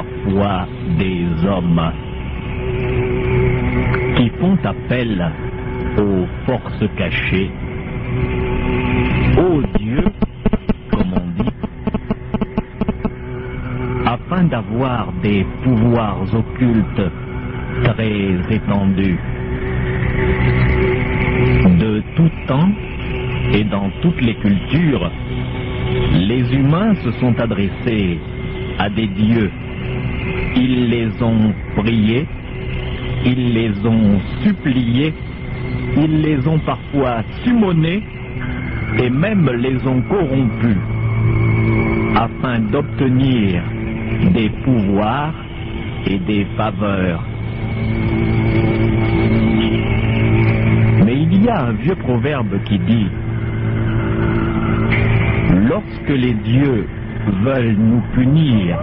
parfois des hommes qui font appel aux forces cachées, aux dieux, comme on dit, afin d'avoir des pouvoirs occultes très étendus. De tout temps et dans toutes les cultures, les humains se sont adressés à des dieux. Ils les ont priés, ils les ont suppliés, ils les ont parfois summonés et même les ont corrompus afin d'obtenir des pouvoirs et des faveurs. Mais il y a un vieux proverbe qui dit: lorsque les dieux veulent nous punir,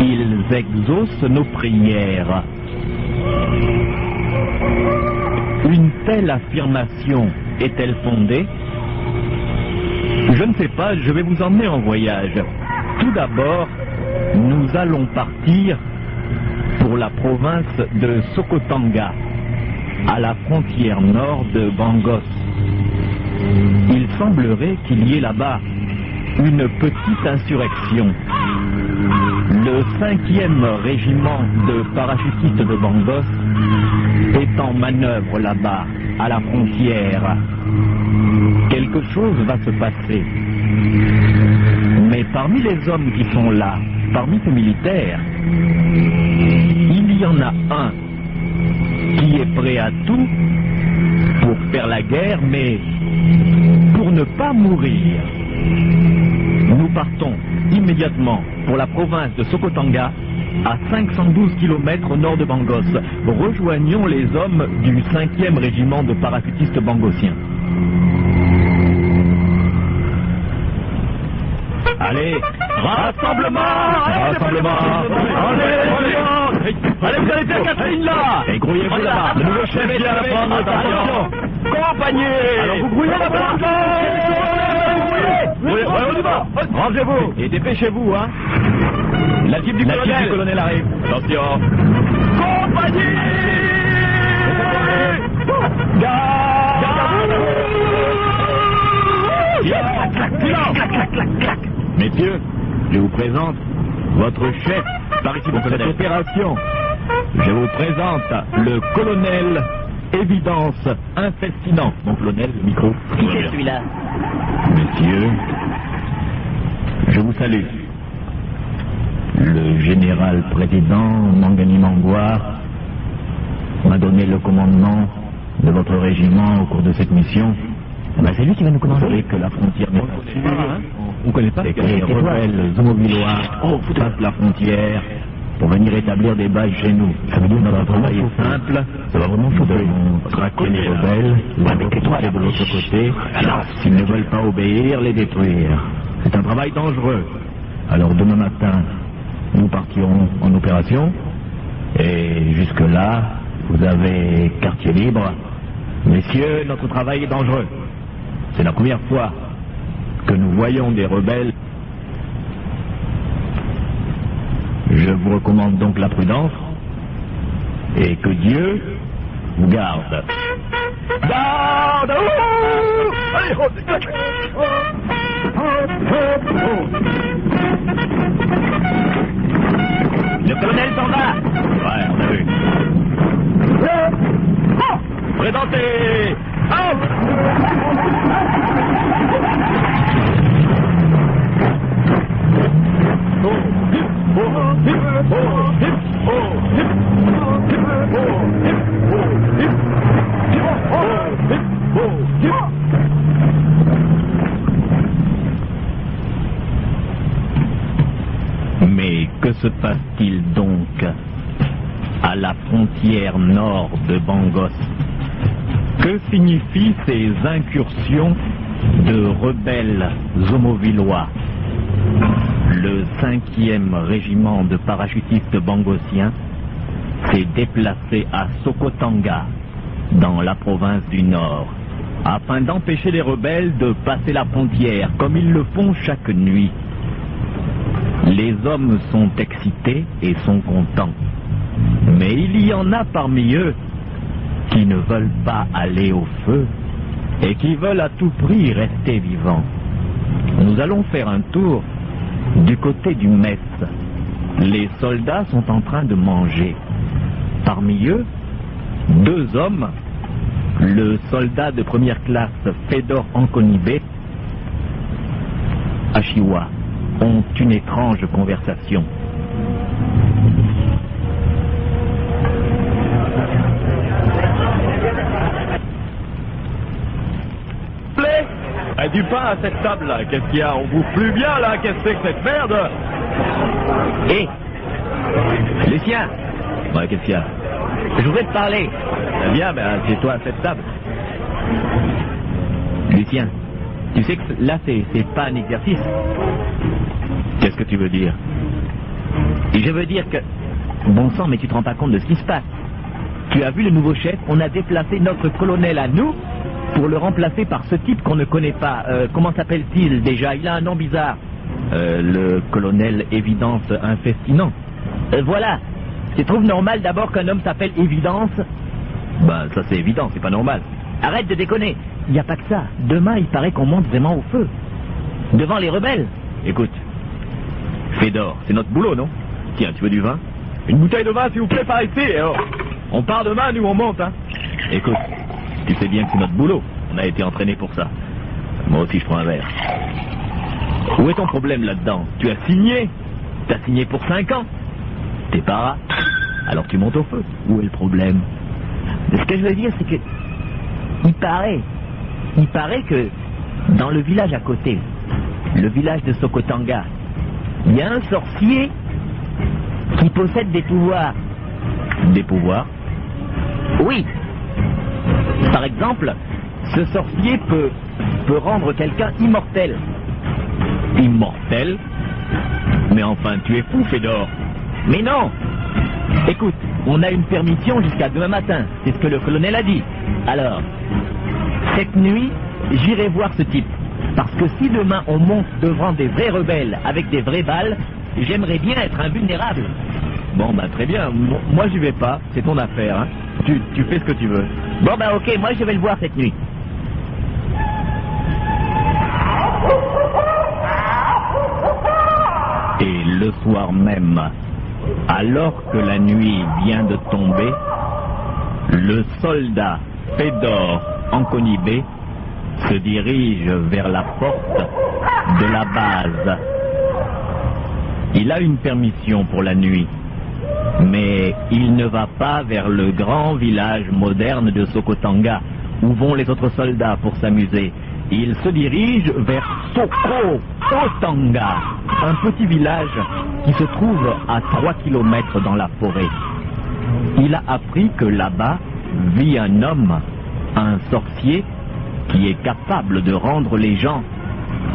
ils exaucent nos prières. Une telle affirmation est-elle fondée? Je ne sais pas, je vais vous emmener en voyage. Tout d'abord, nous allons partir pour la province de Sokotanga, à la frontière nord de Bangos. Il semblerait qu'il y ait là-bas une petite insurrection. Le 5e régiment de parachutistes de Bangos est en manœuvre là-bas, à la frontière. Quelque chose va se passer. Mais parmi les hommes qui sont là, parmi ces militaires, il y en a un qui est prêt à tout pour faire la guerre, mais pour ne pas mourir. Nous partons immédiatement pour la province de Sokotanga, à 512 km au nord de Bangos. Rejoignons les hommes du 5e régiment de parachutistes bangosiens. Allez, rassemblement! Rassemblement! Allez, vous allez faire Catherine là! Et grouillez-vous là-bas! Le nouveau chef vient à prendre, attention! Compagnie! Alors vous grouillez là-bas! On y va! Rangez-vous! Et dépêchez-vous, hein! La type du colonel arrive! Attention! Compagnie! Garde! Messieurs, je vous présente votre chef par ici pour cette opération. Je vous présente le colonel Évidence Infestinant. Mon colonel, le micro. Qui c'est celui-là? Messieurs, je vous salue. Le général président Mangani Mangwa m'a donné le commandement de votre régiment au cours de cette mission. C'est lui qui va nous commander. Vous savez que la frontière n'est pas sûre. On ne connaît pas. C'est que les rebelles zomovillois passent la frontière pour venir établir des bases chez nous. Ça veut dire que notre travail est simple. Ça va vraiment nous devons traquer les rebelles, les repousser de l'autre côté. S'ils ne veulent pas obéir, les détruire. C'est un travail dangereux. Alors demain matin, nous partirons en opération. Et jusque-là, vous avez quartier libre. Messieurs, notre travail est dangereux. C'est la première fois que nous voyons des rebelles. Je vous recommande donc la prudence et que Dieu vous garde. Garde! Le colonel s'en va. Ouais, on a vu. Présentez! Mais que se passe-t-il donc à la frontière nord de Bangos? Que signifient ces incursions de rebelles zomovillois? Le 5e régiment de parachutistes bangosiens s'est déplacé à Sokotanga, dans la province du Nord, afin d'empêcher les rebelles de passer la frontière, comme ils le font chaque nuit. Les hommes sont excités et sont contents. Mais il y en a parmi eux qui ne veulent pas aller au feu et qui veulent à tout prix rester vivants. Nous allons faire un tour du côté du Metz. Les soldats sont en train de manger. Parmi eux, 2 hommes, le soldat de première classe Fedor Ankonibé, Achiwa, ont une étrange conversation. Du pain à cette table là, qu'est-ce qu'il y a? On bouffe plus bien là, qu'est-ce que c'est que cette merde? Hé Lucien. Ouais, qu'est-ce qu'il y a? Je voudrais te parler. Viens, ben assieds-toi à cette table. Lucien, tu sais que là c'est pas un exercice. Qu'est-ce que tu veux dire? Et je veux dire que... Bon sang, mais tu te rends pas compte de ce qui se passe. Tu as vu le nouveau chef? On a déplacé notre colonel à nous pour le remplacer par ce type qu'on ne connaît pas. Comment s'appelle-t-il déjà? Il a un nom bizarre. Le colonel Évidence Infestinant. Voilà. Tu trouves normal d'abord qu'un homme s'appelle Évidence? Ben ça c'est évident, c'est pas normal. Arrête de déconner. Il n'y a pas que ça. Demain, il paraît qu'on monte vraiment au feu. Devant les rebelles. Écoute, Fedor, c'est notre boulot, non? Tiens, tu veux du vin? Une bouteille de vin, s'il vous plaît, par ici. On part demain, nous on monte, hein. Écoute, tu sais bien que c'est notre boulot. On a été entraîné pour ça. Moi aussi, je prends un verre. Où est ton problème là-dedans? Tu as signé. T'as signé pour 5 ans. T'es para. Alors tu montes au feu. Où est le problème? Ce que je veux dire, c'est que... Il paraît que dans le village à côté, le village de Sokotanga, il y a un sorcier qui possède des pouvoirs. Des pouvoirs? Oui. Par exemple, ce sorcier peut rendre quelqu'un immortel. Immortel? Mais enfin, tu es fou, Fedor. Mais non! Écoute, on a une permission jusqu'à demain matin. C'est ce que le colonel a dit. Alors, cette nuit, j'irai voir ce type. Parce que si demain on monte devant des vrais rebelles avec des vraies balles, j'aimerais bien être invulnérable. Bon, bah très bien. Moi, j'y vais pas. C'est ton affaire, hein. Tu fais ce que tu veux. Bon, bah ok, moi je vais le voir cette nuit. Et le soir même, alors que la nuit vient de tomber, le soldat Fedor Ankonibé se dirige vers la porte de la base. Il a une permission pour la nuit, mais il ne va pas vers le grand village moderne de Sokotanga, où vont les autres soldats pour s'amuser. Il se dirige vers Sokotanga, un petit village qui se trouve à 3 kilomètres dans la forêt. Il a appris que là-bas vit un homme, un sorcier, qui est capable de rendre les gens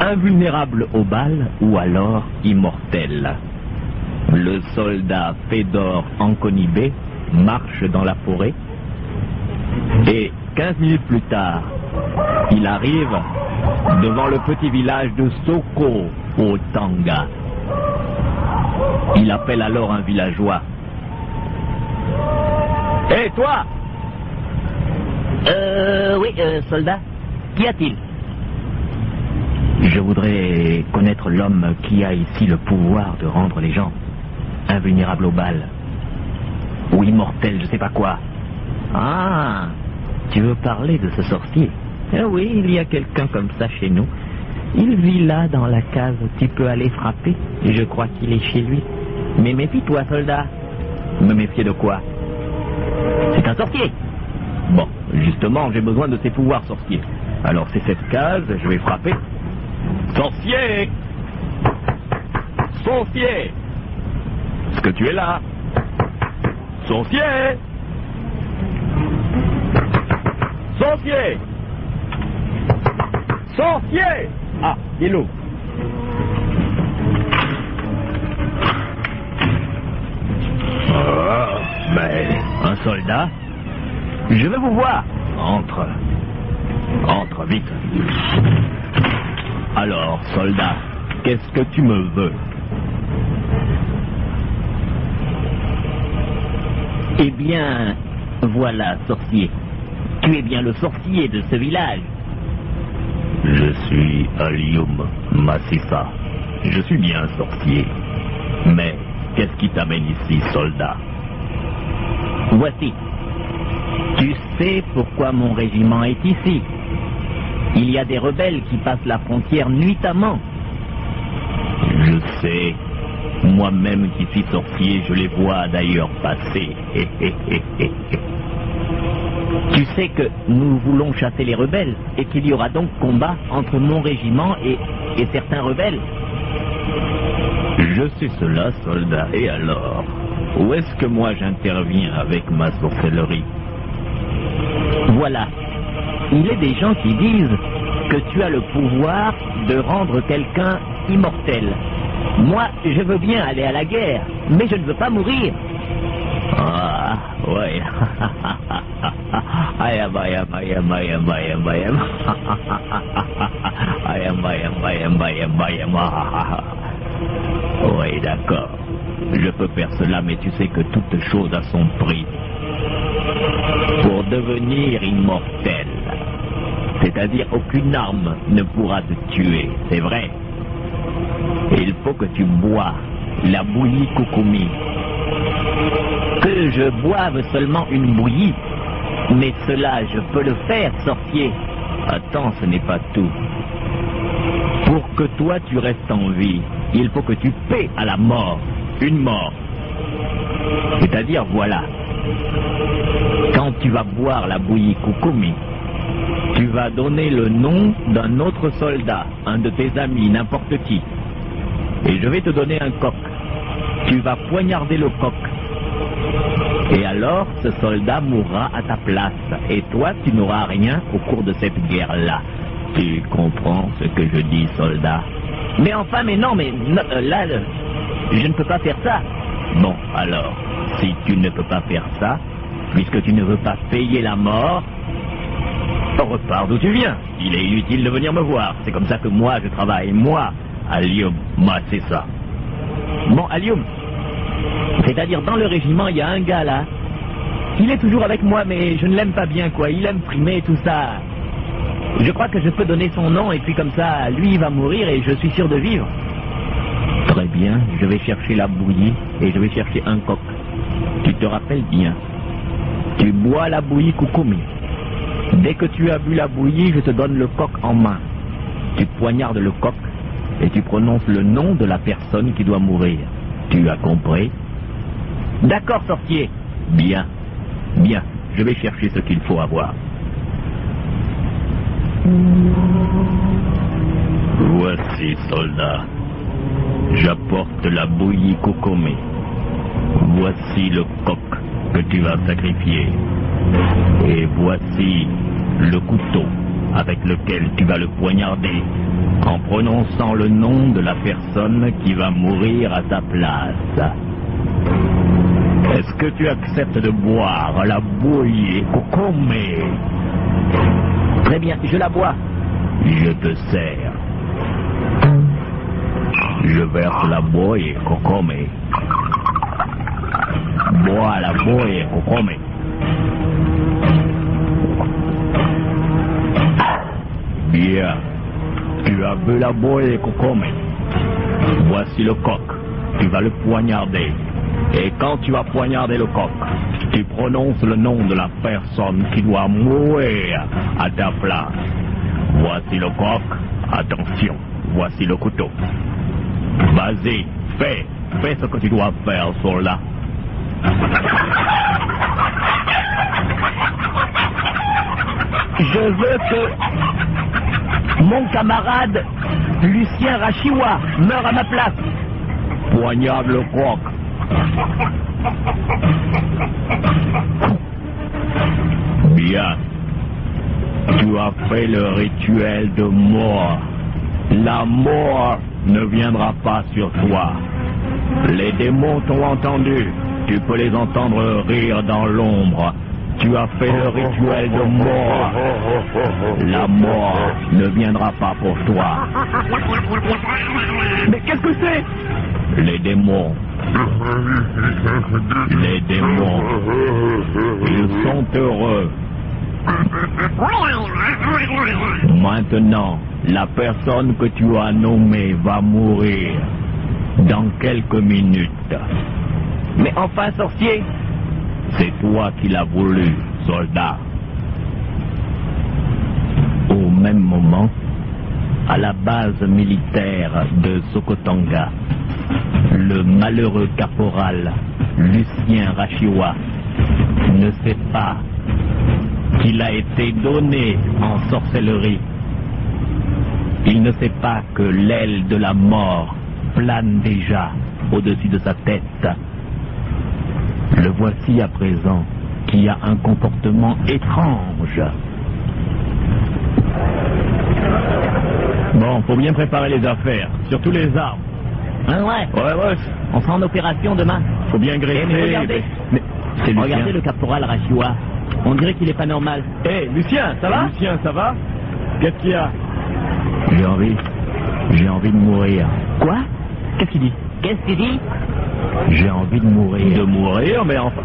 invulnérables aux balles ou alors immortels. Le soldat Fedor Ankonibé marche dans la forêt et 15 minutes plus tard, il arrive devant le petit village de Sokotanga. Il appelle alors un villageois. « Hé, toi !»« Oui, soldat. Qu'y a-t-il ?»« Je voudrais connaître l'homme qui a ici le pouvoir de rendre les gens invulnérables aux balles. Ou immortels, je sais pas quoi. » « Ah, tu veux parler de ce sorcier ? Oui, il y a quelqu'un comme ça chez nous. Il vit là, dans la case. Tu peux aller frapper. Je crois qu'il est chez lui. Mais méfie-toi, soldat. » »« Me méfier de quoi ? C'est un sorcier. » »« Bon, justement, j'ai besoin de ses pouvoirs sorciers. Alors c'est cette case, je vais frapper. Sorcier ! Sorcier ! Est-ce que tu es là ? Sorcier ! Sorcier ! Sorcier ! Ah, il ouvre. Oh, mais un soldat ? Je vais vous voir. Entre. Entre, vite. Alors, soldat, qu'est-ce que tu me veux ? Eh bien, voilà, sorcier. Tu es bien le sorcier de ce village. Je suis Alium Massissa. Je suis bien sorcier. Mais qu'est-ce qui t'amène ici, soldat? Voici. Tu sais pourquoi mon régiment est ici. Il y a des rebelles qui passent la frontière nuitamment. Je sais. Moi-même qui suis sorcier, je les vois d'ailleurs passer. Tu sais que nous voulons chasser les rebelles et qu'il y aura donc combat entre mon régiment et certains rebelles. Je sais cela, soldat. Et alors? Où est-ce que moi j'interviens avec ma sorcellerie? Voilà. Il y a des gens qui disent que tu as le pouvoir de rendre quelqu'un immortel. Moi, je veux bien aller à la guerre, mais je ne veux pas mourir. Ah, ouais. Oui, d'accord. Je peux faire cela, mais tu sais que toute chose a son prix. Pour devenir immortel, c'est-à-dire aucune arme ne pourra te tuer, c'est vrai. Il faut que tu bois la bouillie Kukumi. Que je boive seulement une bouillie? Mais cela, je peux le faire, sorcier. Attends, ce n'est pas tout. Pour que toi tu restes en vie, il faut que tu paies à la mort. Une mort. C'est-à-dire, voilà. Quand tu vas boire la bouillie Kukumi, tu vas donner le nom d'un autre soldat, un de tes amis, n'importe qui. Et je vais te donner un coq. Tu vas poignarder le coq. Et alors, ce soldat mourra à ta place. Et toi, tu n'auras rien au cours de cette guerre-là. Tu comprends ce que je dis, soldat? Mais enfin, mais non, là, je ne peux pas faire ça. Bon, alors, si tu ne peux pas faire ça, puisque tu ne veux pas payer la mort, repars d'où tu viens. Il est inutile de venir me voir. C'est comme ça que moi, je travaille. Moi, Alium Massissa. Bon, Alium, c'est-à-dire dans le régiment, il y a un gars là. Il est toujours avec moi, mais je ne l'aime pas bien, quoi. Il aime frimer et tout ça. Je crois que je peux donner son nom, et puis comme ça, lui, il va mourir, et je suis sûr de vivre. Très bien, je vais chercher la bouillie, et je vais chercher un coq. Tu te rappelles bien. Tu bois la bouillie Kukumi. Dès que tu as bu la bouillie, je te donne le coq en main. Tu poignardes le coq, et tu prononces le nom de la personne qui doit mourir. Tu as compris? D'accord, sorcier. Bien. Bien. Je vais chercher ce qu'il faut avoir. Voici, soldat. J'apporte la bouillie Kukumi. Voici le coq que tu vas sacrifier. Et voici le couteau avec lequel tu vas le poignarder en prononçant le nom de la personne qui va mourir à ta place. Est-ce que tu acceptes de boire la bouillie Kukumi? Très bien, je la bois. Je te sers. Je verse la bouillie Kukumi. Bois la bouillie Kukumi. Bien. Tu as bu la bouillie Kukumi. Voici le coq. Tu vas le poignarder. Et quand tu vas poignarder le coq, tu prononces le nom de la personne qui doit mourir à ta place. Voici le coq. Attention. Voici le couteau. Vas-y. Fais ce que tu dois faire, soldat. Je veux que mon camarade Lucien Rachiwa meure à ma place. Poignarde le coq. Bien. Tu as fait le rituel de mort. La mort ne viendra pas sur toi. Les démons t'ont entendu. Tu peux les entendre rire dans l'ombre. Tu as fait le rituel de mort. La mort ne viendra pas pour toi. Mais qu'est-ce que c'est? Les démons Les démons, ils sont heureux. Maintenant, la personne que tu as nommée va mourir dans quelques minutes. Mais enfin, sorcier! C'est toi qui l'as voulu, soldat. Au même moment, à la base militaire de Sokotanga, le malheureux caporal Lucien Rachiwa ne sait pas qu'il a été donné en sorcellerie. Il ne sait pas que l'aile de la mort plane déjà au-dessus de sa tête. Le voici à présent qui a un comportement étrange. Bon, faut bien préparer les affaires, surtout les armes. Hein, ouais. Ouais, On sera en opération demain. faut bien graisser. Mais regardez. Mais c'est Lucien. Regardez le caporal Rachiwa. On dirait qu'il est pas normal. Lucien, ça va? Lucien, ça va? Qu'est-ce qu'il y a? J'ai envie de mourir. Quoi? Qu'est-ce qu'il dit? Qu'est-ce qu'il dit? J'ai envie de mourir. De mourir? Mais enfin...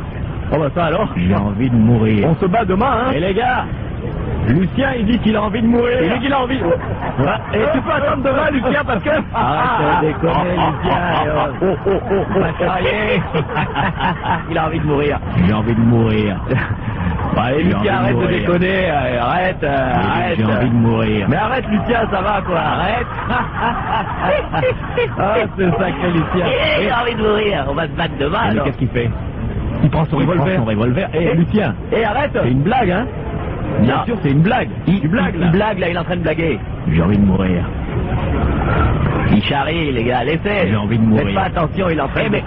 Oh bah ça alors? J'ai envie de mourir. On se bat demain, hein? Et les gars, Lucien, il dit qu'il a envie de mourir. Il dit qu'il a envie. Et tu peux attendre demain, Lucien, parce que... Arrête de déconner, Lucien. Pas charrier. Il a envie de mourir. J'ai envie de mourir. Allez, Lucien, arrête de déconner. Arrête. J'ai envie de mourir. Mais arrête, Lucien, ça va, quoi. Arrête. Ah, c'est sacré, Lucien. J'ai envie de mourir. On va se battre demain, Mais alors. qu'est-ce qu'il fait? Il prend son revolver. Lucien, arrête. c'est une blague, hein? Bien Non. sûr, c'est une blague. Il blague, là, il est en train de blaguer. J'ai envie de mourir. Il charrie, les gars, laissez. J'ai envie de mourir. Faites pas attention, il est en train de...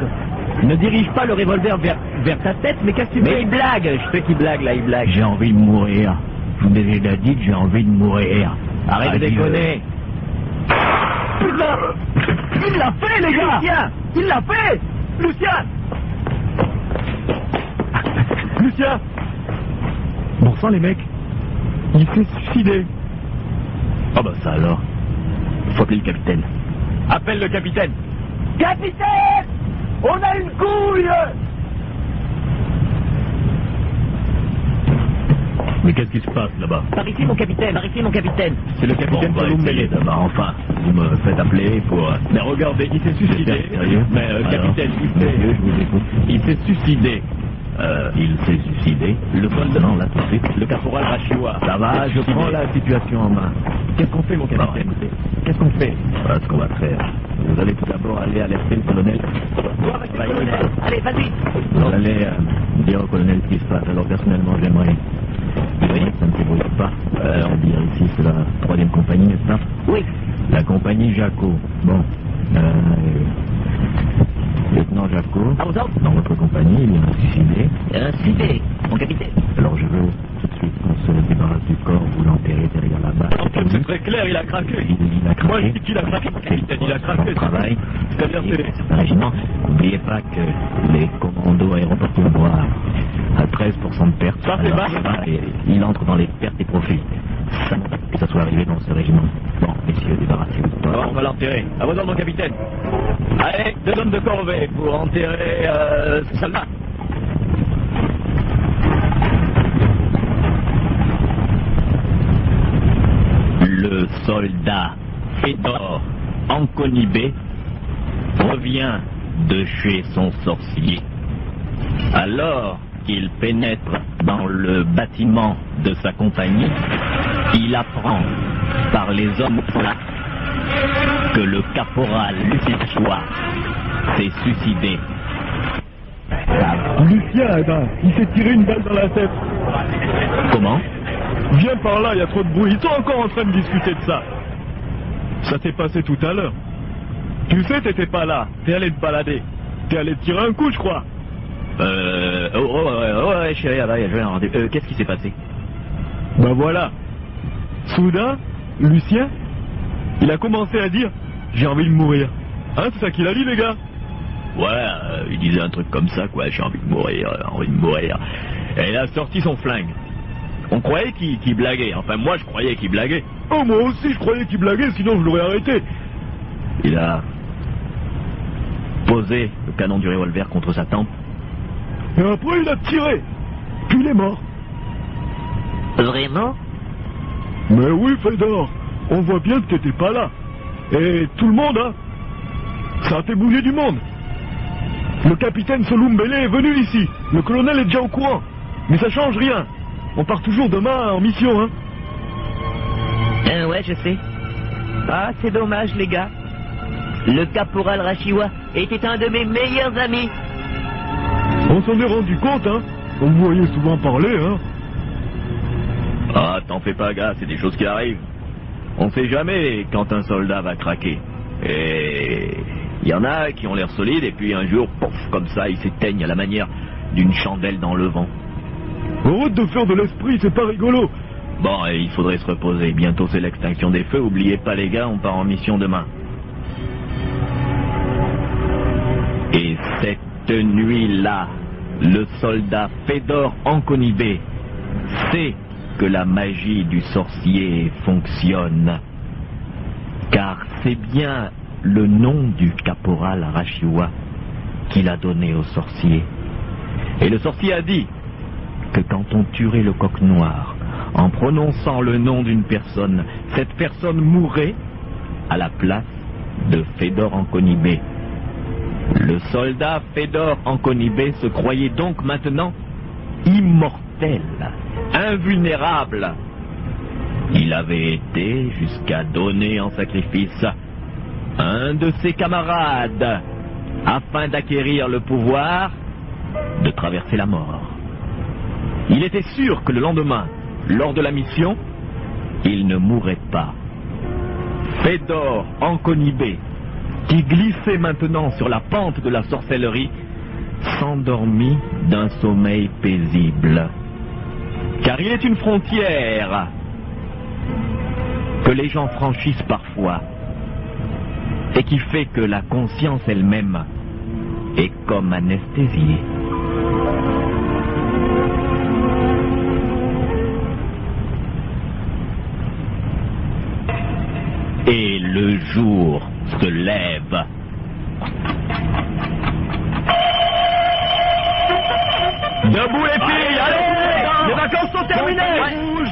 Ne dirige pas le revolver vers ta tête, mais qu'est-ce que tu Mais fais? il blague, je sais qu'il blague, là, il blague. J'ai envie de mourir. Je vous ai déjà dit que j'ai envie de mourir. Arrête de Adieu. déconner. Putain! Il l'a fait, les gars! Lucien, Il l'a fait! Lucien! Lucien! Bon sang, les mecs, il s'est suicidé. Ah bah ça alors. Faut appeler le capitaine. Appelle le capitaine. Capitaine! On a une couille! Mais qu'est-ce qui se passe là-bas? Par ici, mon capitaine, C'est le capitaine Bon, Colombe Mellet. Enfin, vous me faites appeler pour... Mais regardez, il s'est suicidé. Sérieux? Mais capitaine, Monsieur, je vous écoute. il s'est suicidé. Il s'est suicidé. Le soldat, non, là tout de suite. Le caporal Rachiwa. Ça va, je prends la situation en main. Qu'est-ce qu'on fait, mon capitaine? Qu'est-ce qu'on fait? Voilà ce qu'on va faire. Vous allez tout d'abord aller alerter le colonel. Allez, vas-y. Vous allez dire au colonel ce qui se passe. Alors personnellement, j'aimerais... Oui, ça ne s'ébrouille pas. On dit ici, c'est la 3e compagnie, n'est-ce pas? Oui. La compagnie Jaco. Bon. Lieutenant Jaco, À vos ordres. dans votre compagnie, il y a un suicidé. Suivez, mon capitaine. Alors je veux tout de suite qu'on se débarrasse du corps, vous l'enterrez derrière la barre. C'est très clair, il a craqué. Il a craqué. Moi, je dis qu'il a craqué, mon capitaine, il a craqué. Travail. C'est-à-dire que... C'est un régiment. N'oubliez pas que les commandos aéroportuaires droits à 13% de pertes. Ça, c'est Alors, bas. et il entre dans les pertes et profits. Que ça soit arrivé dans ce régiment. Bon, messieurs, débarrassez-vous de toi. On va l'enterrer. À vos ordres, mon capitaine. Allez, 2 hommes de corvée pour enterrer ce soldat. Le soldat Fédor Ankonibé revient de chez son sorcier. Alors qu'il pénètre dans le bâtiment de sa compagnie, il apprend par les hommes là que le caporal Lucien s'est suicidé. Lucien, il s'est tiré une balle dans la tête. Comment? Viens par là, il y a trop de bruit. Ils sont encore en train de discuter de ça. Ça s'est passé tout à l'heure. Tu sais, t'étais pas là. T'es allé te balader. T'es allé te tirer un coup, je crois. Ouais, chérie, j'ai un rendez-vous. Qu'est-ce qui s'est passé? Ben voilà. Soudain, Lucien, il a commencé à dire « J'ai envie de mourir ». Hein, c'est ça qu'il a dit, les gars? Ouais, il disait un truc comme ça, quoi, j'ai envie de mourir, envie de mourir. Et il a sorti son flingue. On croyait qu'il blaguait, enfin moi je croyais qu'il blaguait. Oh, moi aussi, je croyais qu'il blaguait, sinon je l'aurais arrêté. Il a posé le canon du revolver contre sa tempe. Et après, il a tiré. Puis il est mort. Vraiment? Mais oui, Fedor, on voit bien que t'étais pas là. Et tout le monde, hein. Ça a fait bouger du monde. Le capitaine Solumbele est venu ici. Le colonel est déjà au courant. Mais ça change rien. On part toujours demain en mission, hein. Ouais, je sais. Ah, c'est dommage, les gars. Le caporal Rashiwa était un de mes meilleurs amis. On s'en est rendu compte, hein. On me voyait souvent parler, hein. Ah, t'en fais pas, gars, c'est des choses qui arrivent. On sait jamais quand un soldat va craquer. Et il y en a qui ont l'air solides et puis un jour, pouf, comme ça, ils s'éteignent à la manière d'une chandelle dans le vent. Arrête de faire de l'esprit, c'est pas rigolo. Bon, et il faudrait se reposer. Bientôt c'est l'extinction des feux. Oubliez pas, les gars, on part en mission demain. Et cette nuit-là, le soldat Fedor Ankonibé sait que la magie du sorcier fonctionne. Car c'est bien le nom du caporal Rashiwa qu'il a donné au sorcier. Et le sorcier a dit que quand on tuerait le coq noir, en prononçant le nom d'une personne, cette personne mourrait à la place de Fedor Ankonibé. Le soldat Fedor Ankonibé se croyait donc maintenant immortel, invulnérable. Il avait été jusqu'à donner en sacrifice un de ses camarades afin d'acquérir le pouvoir de traverser la mort. Il était sûr que le lendemain, lors de la mission, il ne mourrait pas. Fedor Ankonibé, qui glissait maintenant sur la pente de la sorcellerie, s'endormit d'un sommeil paisible. Car il est une frontière que les gens franchissent parfois et qui fait que la conscience elle-même est comme anesthésiée. Et le jour se lève. Debout les filles, allez! Les vacances sont terminées!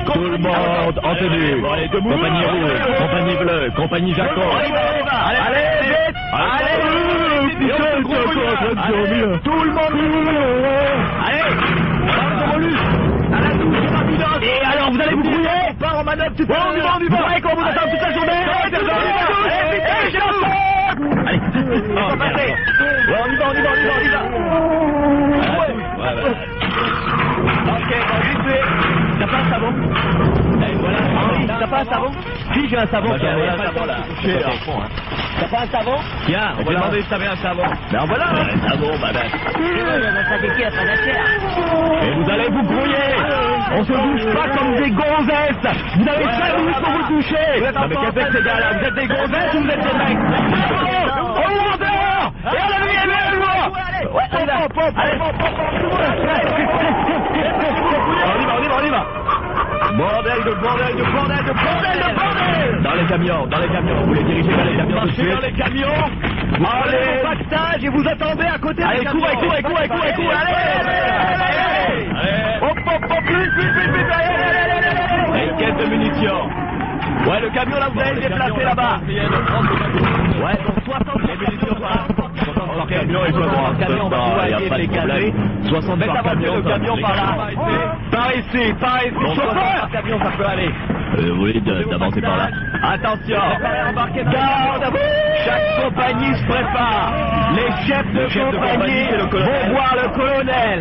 Tout le monde en tenue. Compagnie rouge, compagnie bleue, compagnie Jacob. Allez, vite! Allez! Tout le monde! Allez! À la douche, rapidement! Et alors, vous allez vous grouiller? On part en manœuvre tout à l'heure! On y va! Vous croyez qu'on vous attend toute la journée? Allez, on va passer! On y va! Ok, vite fait. T'as pas un savon? Voilà. Henri, t'as pas un savon? Si, j'ai un savon. Tiens, voilà un savon là. T'as pas un savon? Tiens, on va demander si t'avais un savon. Ben voilà. Un savon, madame. Et vous allez vous grouiller. On se douche pas comme des gonzesses. Vous avez 5 minutes pour vous doucher. Non mais qu'est-ce que c'est gars là? Vous êtes des gonzesses ou vous êtes des mecs? On ouvre dehors. Et on a vu le loin. Ouais, on y va. Bordel de bordel. Dans les camions, vous les dirigez vers les camions tout de suite. Dans les camions. Allez, pactage et vous attendez à côté des camions. Allez, cours, allez. Hop, vite, allez. Et une caisse de munitions. Ouais, le camion là, vous allez le déplacer là-bas. Ouais, pour 60 les munitions par là. Le camion est pas droit. Le camion, on va essayer de les caler. 60 par camion, le camion par là. Par ici. Chauffeur, camion, ça peut aller. Oui, d'avancer par là. Attention. Garde à vous. Chaque compagnie se prépare. Les chefs de compagnie vont voir le colonel.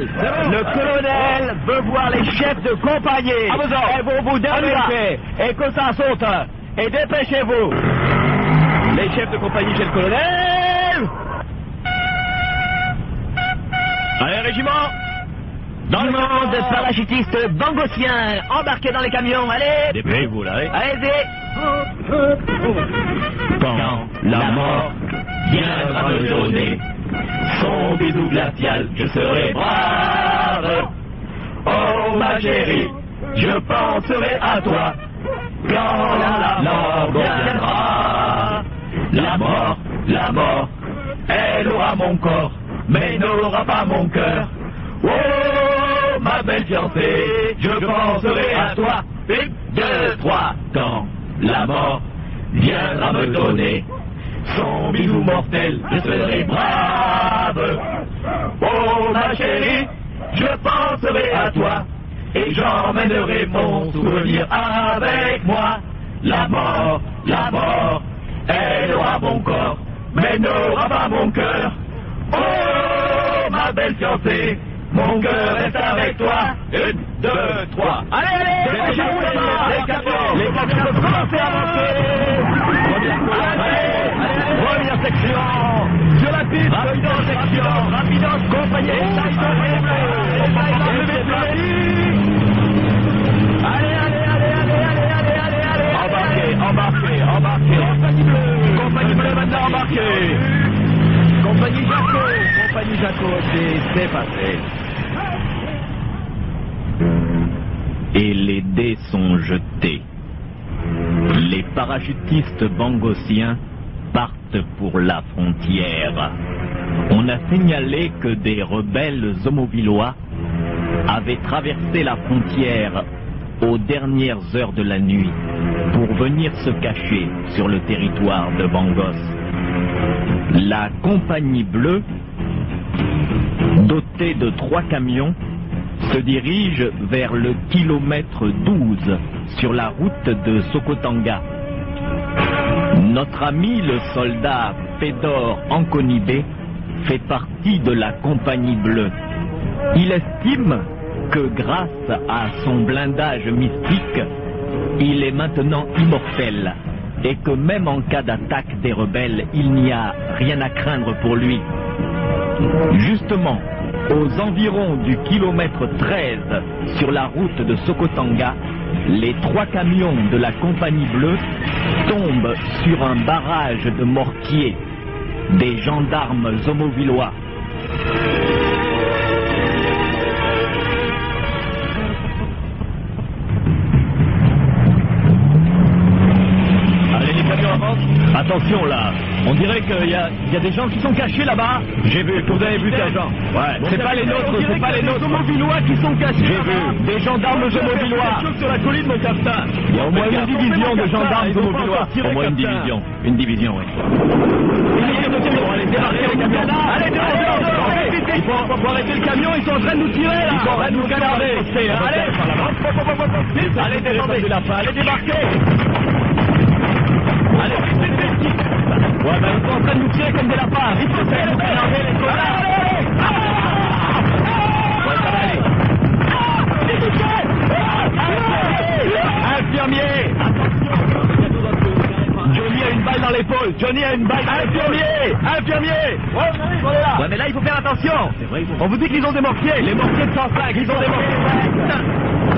Le colonel veut voir les chefs de compagnie. Elles vont vous déranger. Et que ça saute. Et dépêchez-vous. Les chefs de compagnie chez le colonel. Allez, régiment! Dans le monde, parachutistes bangossiens, embarqués dans les camions, allez! Dépêchez-vous, là, allez-y! Quand la mort viendra me donner son bisou glacial, je serai brave! Oh, ma chérie, je penserai à toi quand la mort viendra! La mort elle aura mon corps, mais n'aura pas mon cœur. Oh, ma belle fiancée, je penserai à toi. 1, 2, 3, quand la mort viendra me donner son bisou mortel, je serai brave. Oh, ma chérie, je penserai à toi, et j'emmènerai mon souvenir avec moi. La mort, elle aura mon corps, mais n'aura pas mon cœur. Oh, ma belle fiancée, mon cœur reste avec toi. 1, 2, 3. Allez, les camions commencez à avancer. Première section. Sur la piste, rapidos section. Rapidos, compagnie. Allez. Embarquez. Compagnie bleue maintenant embarquée. Compagnie Jaco, c'est passé. Et les dés sont jetés. Les parachutistes bangossiens partent pour la frontière. On a signalé que des rebelles homovillois avaient traversé la frontière aux dernières heures de la nuit pour venir se cacher sur le territoire de Bangos. La compagnie bleue, dotée de 3 camions, se dirige vers le kilomètre 12 sur la route de Sokotanga. Notre ami le soldat Fedor Ankonibé fait partie de la compagnie bleue. Il estime que grâce à son blindage mystique, il est maintenant immortel et que même en cas d'attaque des rebelles, il n'y a rien à craindre pour lui. Justement, aux environs du kilomètre 13 sur la route de Sokotanga, les 3 camions de la compagnie bleue tombent sur un barrage de mortiers des gendarmes homovillois. Attention là, on dirait qu'il y a des gens qui sont cachés là-bas. J'ai vu, que vous avez vu des gens. Ouais, c'est pas les nôtres, homovillois qui sont cachés. J'ai vu, des gendarmes homovillois. Sur la colline, mon capitaine. Il y a au moins une division de gendarmes homovillois. Au moins une division, oui. Allez, débarquez le camion. Allez, il faut arrêter le camion, ils sont en train de nous tirer là. Ils sont en train de nous canarder. Allez, descendez. Allez, débarquez. Allez, ouais, ben ils sont en train de nous tirer comme des lapins. Il faut faire le canarder, les connards. Ouais, ça va aller. Infirmier. Johnny a une balle dans l'épaule. Infirmier. Ouais, mais là, il faut faire attention. C'est vrai, on vous dit qu'ils ont des mortiers. Les mortiers de 105, ils ont des mortiers.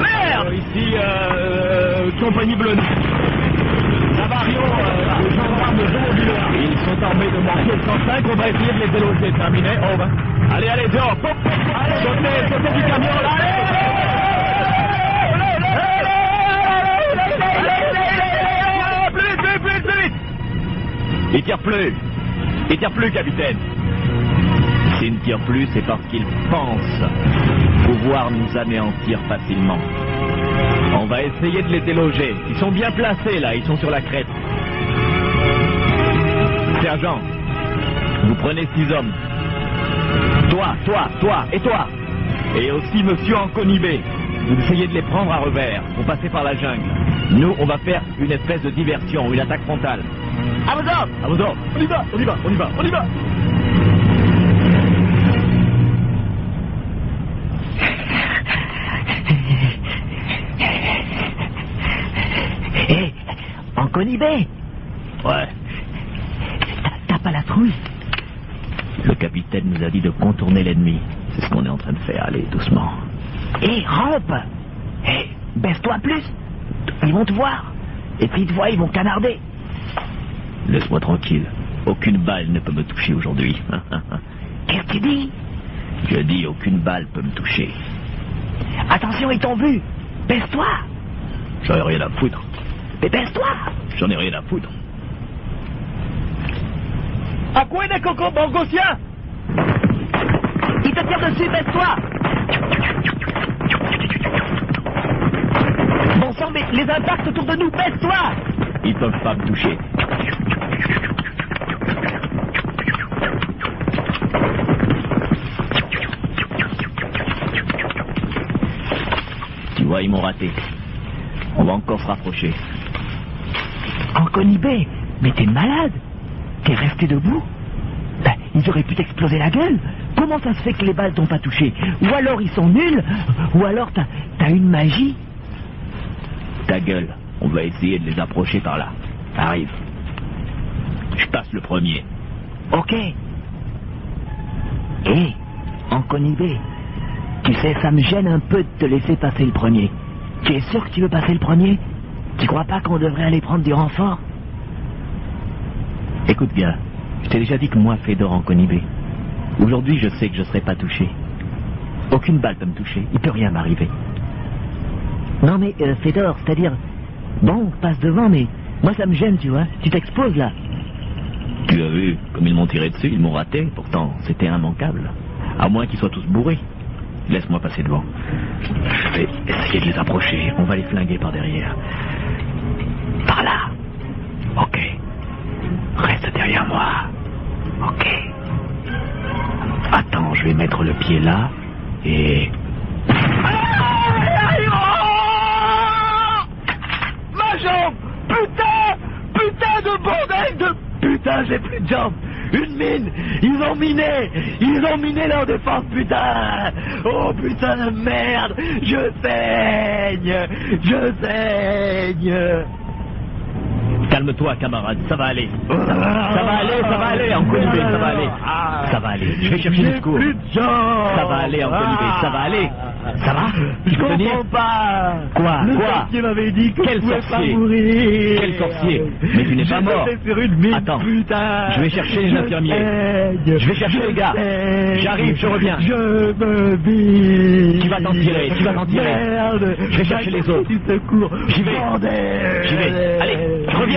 Merde. Ici, compagnie bleue. Navarro, les gendarmes homovillois. Ils sont armés de mortiers de 105, on va essayer de les déloger. Terminé, on va. Allez, dehors. Sautez du camion, là. Plus vite. Il tire plus, capitaine. S'il ne tire plus, c'est parce qu'il pense pouvoir nous anéantir facilement. On va essayer de les déloger. Ils sont bien placés là, ils sont sur la crête. Sergent, vous prenez 6 hommes. Toi, et toi. Et aussi monsieur Ankonibé. Vous essayez de les prendre à revers pour passer par la jungle. Nous, on va faire une espèce de diversion, une attaque frontale. À vos ordres. On y va. Hé, Ankonibé. Ouais. T'as pas la trouille? Le capitaine nous a dit de contourner l'ennemi. C'est ce qu'on est en train de faire. Allez, doucement. Hé, rampe. Hé, baisse-toi plus. Ils vont te voir. Et puis ils te voient, ils vont canarder. Laisse-moi tranquille. Aucune balle ne peut me toucher aujourd'hui. Qu'est-ce que tu dis? Je dis aucune balle peut me toucher. Attention, ils t'ont vu. Baisse-toi. J'en ai rien à foutre. Mais baisse-toi. J'en ai rien à foutre. Acuene Coco Bangosien! Il te tire dessus, baisse-toi! Bon sang, mais les impacts autour de nous, baisse-toi! Ils peuvent pas me toucher. Tu vois, ils m'ont raté. On va encore se rapprocher. Anconibé, mais t'es malade? T'es resté debout? Ben, ils auraient pu t'exploser la gueule. Comment ça se fait que les balles t'ont pas touché? Ou alors ils sont nuls? Ou alors t'as une magie? Ta gueule, on va essayer de les approcher par là. Arrive. Je passe le premier. Ok. Hé, Anconibé, tu sais, ça me gêne un peu de te laisser passer le premier. Tu es sûr que tu veux passer le premier? Tu crois pas qu'on devrait aller prendre du renfort? Écoute bien, je t'ai déjà dit que moi, Fédor Anconibé, aujourd'hui je sais que je serai pas touché. Aucune balle peut me toucher, il peut rien m'arriver. Non mais, Fédor, c'est-à-dire... Bon, passe devant, mais... Moi ça me gêne, tu vois. Tu t'exposes là. Tu as vu, comme ils m'ont tiré dessus, ils m'ont raté, pourtant c'était immanquable. À moins qu'ils soient tous bourrés. Laisse-moi passer devant. Je vais essayer de les approcher, on va les flinguer par derrière. Par là. Ok. Reste derrière moi. Ok. Attends, je vais mettre le pied là, et... Ma jambe! Putain de bordel de... Putain, j'ai plus de jambes! Une mine! Ils ont miné leur défense, putain! Oh putain de merde! Je saigne! Calme-toi, camarade, ça va aller. Ça va aller, Anconibé, ça va aller. Ça va aller, je vais chercher le secours. Plus de jambes! Ça va aller, Anconibé, ça va aller. Ça va? Je comprends pas! Quoi? Le sorcier m'avait dit que Quel je pouvais sorcier? pas mourir! Quel sorcier? Mais tu n'es pas mort. J'ai sauté sur une mine, Attends, putain! je vais chercher les infirmiers. Je vais chercher les gars. J'arrive, je reviens. Je me bise! Tu vas t'en tirer, tu vas t'en tirer. Merde! Je vais chercher les autres. Du secours! J'y vais. Bordel! J'y vais. Allez, je reviens.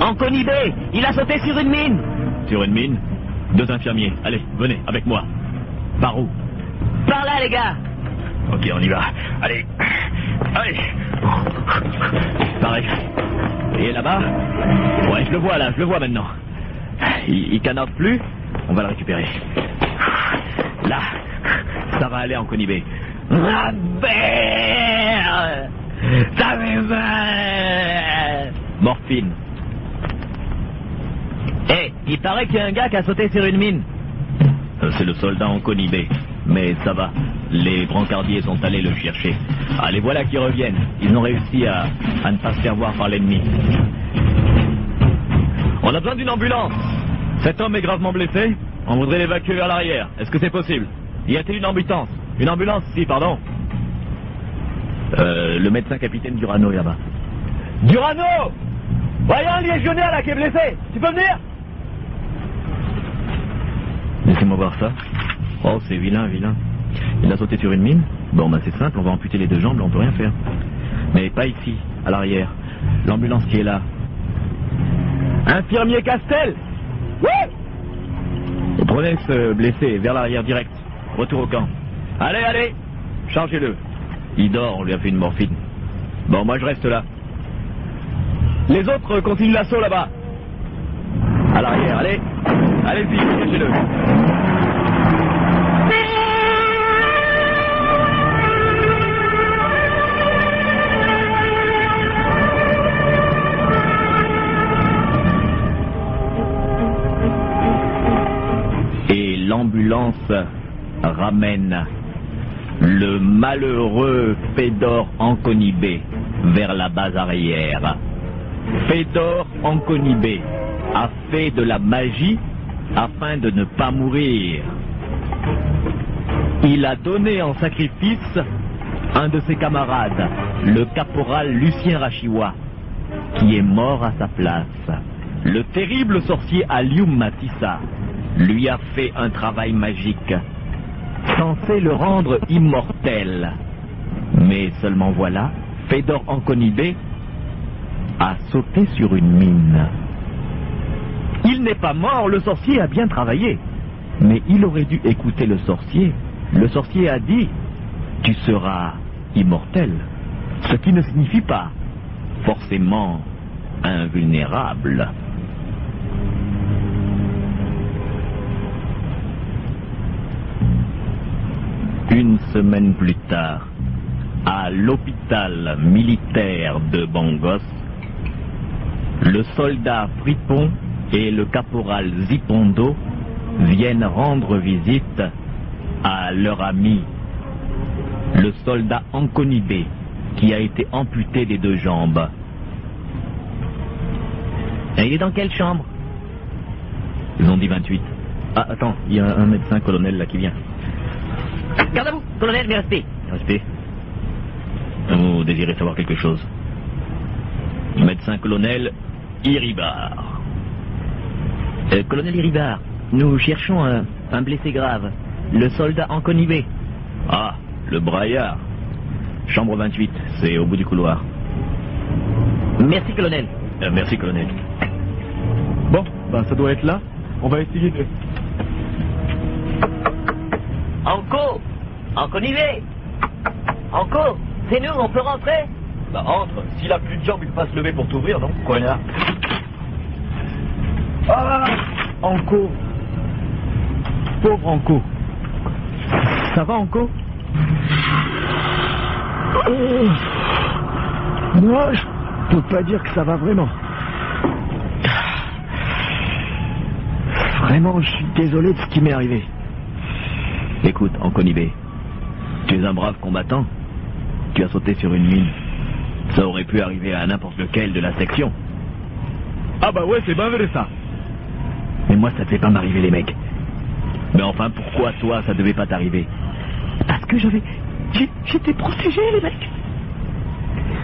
Anconibé, il a sauté sur une mine. Sur une mine, 2 infirmiers. Allez, venez, avec moi. Par où? Par là, les gars. Ok, on y va. Allez. Pareil. Et là-bas? Ouais, je le vois là, je le vois maintenant. Il canarde plus. On va le récupérer. Là, ça va aller, Anconibé. Ah merde! Ça fait mal! Morphine. Eh, il paraît qu'il y a un gars qui a sauté sur une mine. C'est le soldat Anconibé. Mais ça va. Les brancardiers sont allés le chercher. Ah, les voilà qui reviennent. Ils ont réussi à ne pas se faire voir par l'ennemi. On a besoin d'une ambulance. Cet homme est gravement blessé. On voudrait l'évacuer vers l'arrière. Est-ce que c'est possible? Y a-t-il une ambulance? Une ambulance, si, pardon. Le médecin capitaine Durano est là-bas. Durano! Voyons un légionnaire là qui est blessé! Tu peux venir? Laissez-moi voir ça. Oh, c'est vilain. Il a sauté sur une mine. Bon, bah c'est simple, on va amputer les 2 jambes, là on peut rien faire. Mais pas ici, à l'arrière. L'ambulance qui est là. Infirmier Castel! Oui! Prenez ce blessé vers l'arrière direct. Retour au camp. Allez, chargez-le. Il dort, on lui a fait une morphine. Bon, moi je reste là. Les autres continuent l'assaut là-bas. À l'arrière, allez-y, cherchez-le. Et l'ambulance ramène le malheureux Fédor Anconibé vers la base arrière. Fédor Anconibé a fait de la magie afin de ne pas mourir. Il a donné en sacrifice un de ses camarades, le caporal Lucien Rachiwa, qui est mort à sa place. Le terrible sorcier Alium Matissa lui a fait un travail magique, censé le rendre immortel. Mais seulement voilà, Fédor Ankonibé a sauté sur une mine. Il n'est pas mort, le sorcier a bien travaillé. Mais il aurait dû écouter le sorcier. Le sorcier a dit, tu seras immortel. Ce qui ne signifie pas forcément invulnérable. Une semaine plus tard, à l'hôpital militaire de Bangos, le soldat Fripon et le caporal Zipondo viennent rendre visite à leur ami, le soldat Ankonibé, qui a été amputé des 2 jambes. Et il est dans quelle chambre? Ils ont dit 28. Ah, attends, il y a un médecin colonel là qui vient. Garde à vous, colonel, mes respects. Respect. Vous désirez savoir quelque chose? Médecin colonel Iribar. Colonel Iribar, nous cherchons un blessé grave, le soldat Ankonibé. Ah, le braillard. Chambre 28, c'est au bout du couloir. Merci, colonel. Merci, colonel. Bon, ben ça doit être là. On va essayer de... Ankonibé. Anko, c'est nous, on peut rentrer? Bah entre, s'il a plus de jambes, il peut pas se lever pour t'ouvrir, non? Cognard. Ah, Anko. Pauvre Anko. Ça va, Anko? Moi, je peux pas dire que ça va vraiment. Vraiment, je suis désolé de ce qui m'est arrivé. Écoute, Ankonibé, tu es un brave combattant. Tu as sauté sur une mine. Ça aurait pu arriver à n'importe lequel de la section. Ah bah ouais, c'est bien vrai ça. Mais moi, ça devait pas m'arriver, les mecs. Mais enfin, pourquoi toi, ça devait pas t'arriver? Parce que j'étais protégé, les mecs.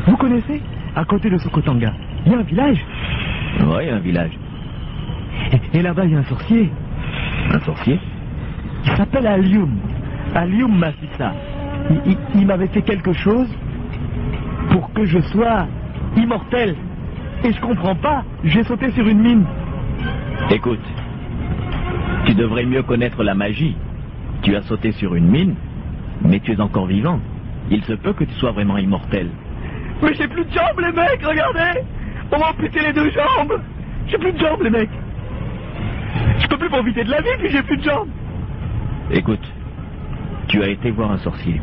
Vous connaissez, à côté de Sokotanga, il y a un village. Ouais, un village. Et là-bas, il y a un sorcier. Un sorcier? Il s'appelle Alium Massissa. Il m'avait fait quelque chose pour que je sois immortel. Et je comprends pas, j'ai sauté sur une mine. Écoute, tu devrais mieux connaître la magie. Tu as sauté sur une mine, mais tu es encore vivant. Il se peut que tu sois vraiment immortel. Mais j'ai plus de jambes, les mecs, regardez. On m'a amputé les 2 jambes. J'ai plus de jambes, les mecs. Je peux plus profiter de la vie, puis j'ai plus de jambes. Écoute, tu as été voir un sorcier.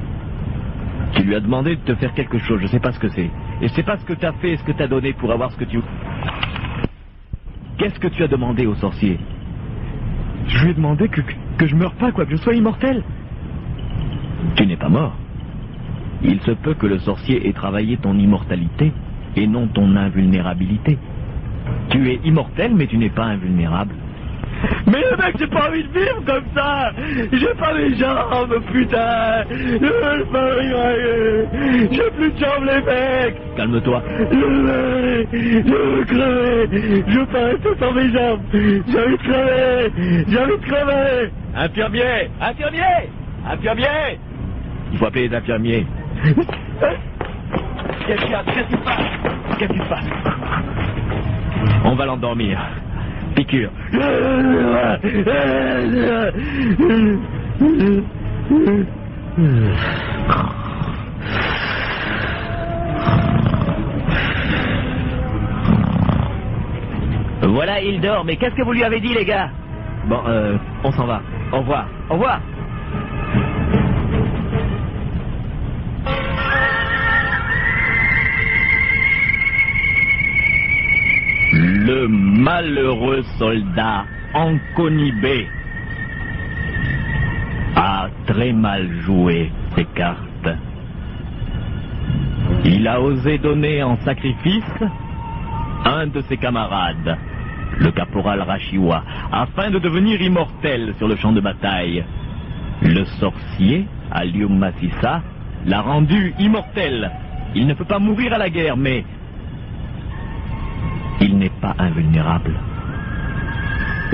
Tu lui as demandé de te faire quelque chose, je sais pas ce que c'est. Et je sais pas ce que tu as fait et ce que tu as donné pour avoir ce que tu... Qu'est-ce que tu as demandé au sorcier? Je lui ai demandé que je meure pas, quoi, que je sois immortel. Tu n'es pas mort. Il se peut que le sorcier ait travaillé ton immortalité et non ton invulnérabilité. Tu es immortel, mais tu n'es pas invulnérable. Mais le mec, j'ai pas envie de vivre comme ça. J'ai pas mes jambes, putain. Je peux rien. J'ai plus de jambes, les mecs. Calme-toi. Je veux crever. Je veux pas rester sans mes jambes. J'ai envie de crever. J'ai envie de crever. Infirmier! Infirmier! Infirmier! Il faut appeler les infirmiers. Qu'est-ce qui se passe? Qu'est-ce qui se passe? On va l'endormir. Piqûre. Voilà, il dort, mais qu'est-ce que vous lui avez dit, les gars? Bon, on s'en va. Au revoir. Au revoir. Le malheureux soldat Ankonibé a très mal joué ses cartes. Il a osé donner en sacrifice un de ses camarades, le caporal Rashiwa, afin de devenir immortel sur le champ de bataille. Le sorcier, Alium Massissa, l'a rendu immortel. Il ne peut pas mourir à la guerre, mais il n'est pas invulnérable.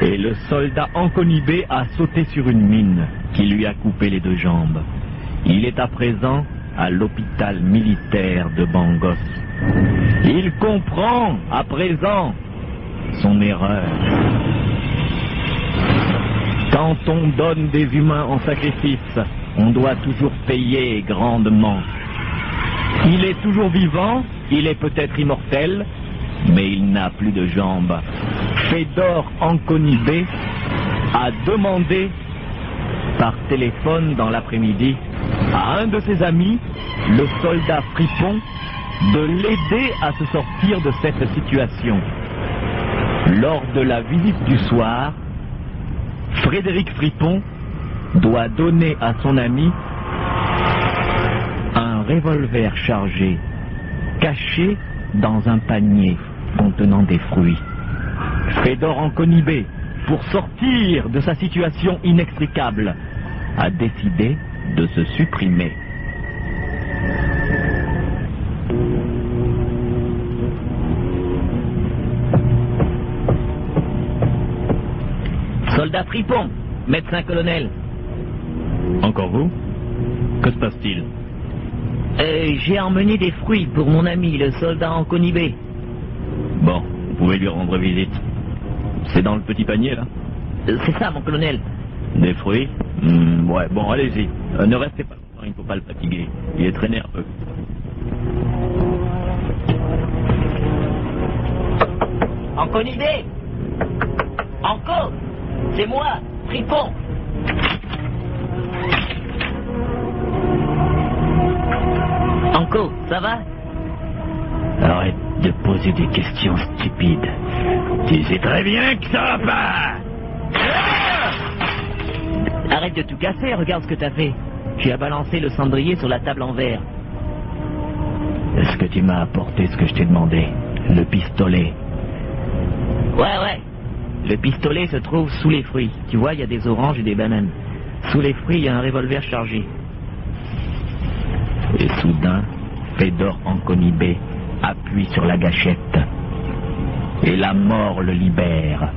Et le soldat Ankonibé a sauté sur une mine qui lui a coupé les 2 jambes. Il est à présent à l'hôpital militaire de Bangos. Il comprend à présent son erreur. Quand on donne des humains en sacrifice, on doit toujours payer grandement. Il est toujours vivant, il est peut-être immortel, mais il n'a plus de jambes. Fedor Ankonibé a demandé par téléphone dans l'après-midi à un de ses amis, le soldat Fripon, de l'aider à se sortir de cette situation. Lors de la visite du soir, Frédéric Fripon doit donner à son ami un revolver chargé, caché dans un panier contenant des fruits. Fedor Ankonibé, pour sortir de sa situation inextricable, a décidé de se supprimer. Soldat Fripon, médecin-colonel. Encore vous? Que se passe-t-il? J'ai emmené des fruits pour mon ami, le soldat Ankonibé. Bon, vous pouvez lui rendre visite. C'est dans le petit panier, là? C'est ça, mon colonel. Des fruits? Ouais, bon, allez-y. Ne restez pas longtemps, il ne faut pas le fatiguer. Il est traîné un peu. Ankonibé! Anko! C'est moi, Fripon! Anko, ça va? Arrête de poser des questions stupides. Tu sais très bien que ça va pas. Arrête de tout casser, regarde ce que t'as fait. Tu as balancé le cendrier sur la table en verre. Est-ce que tu m'as apporté ce que je t'ai demandé? Le pistolet. Ouais. Le pistolet se trouve sous les fruits. Tu vois, il y a des oranges et des bananes. Sous les fruits, il y a un revolver chargé. Et soudain, Fedor Ankonibé appuie sur la gâchette. Et la mort le libère.